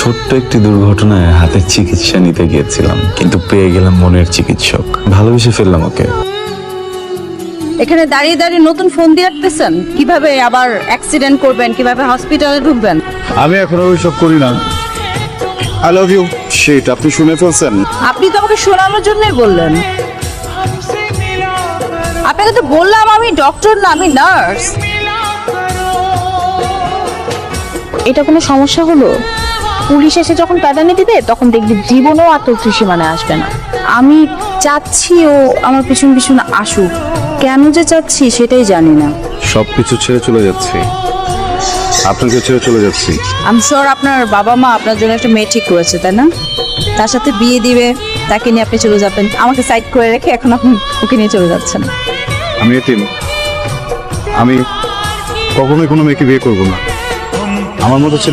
ছোট্ট একটি দুর্ঘটনায় হাতের চিকিৎসা নিতে গিয়েছিলাম, কিন্তু পেয়ে গেলাম মনের চিকিৎসক। ভালোবেসে ফেললাম ওকে। এখানে দাঁড়িয়ে দাঁড়িয়ে নতুন ফোন দিয়ে রাখতেছেন, কিভাবে আবার অ্যাক্সিডেন্ট করবেন, কিভাবে হসপিটালে ঢুকবেন। আমি এখন ওইসব করি না। আই লাভ ইউ শিট, আপনি শুনে ফেলছেন। আপনি তো আমাকে শোনানোর জন্যই বললেন। আপনাকে তো বললাম আমি ডক্টর না, আমি নার্স। এটা কোনো সমস্যা হলো? পুলিশ এসে যখন প্যাদানি দিবে তখন দেখবি জীবনেও আত্মতৃষি সীমানায় আসবে না। আমি চাচ্ছি ও আমার পিছন পিছন আসুক, কেন যে চাচ্ছি সেটাই জানি না। সবকিছু ছেড়ে চলে যাচ্ছি, আপনাকে ছেড়ে চলে যাচ্ছি। আমি শিওর আপনার বাবা মা আপনার জন্য একটা মেয়ে ঠিক করেছে, তাই না? তার সাথে বিয়ে দিবে, তাকে নিয়ে আপনি চলে যাবেন। আমাকে সাইড করে রেখে এখন আপনি ওকে নিয়ে চলে যাচ্ছেন। আমি এতিম, আমি কখনোই কোনো মেয়েকে বিয়ে করবো না। আমার মতো ছেলে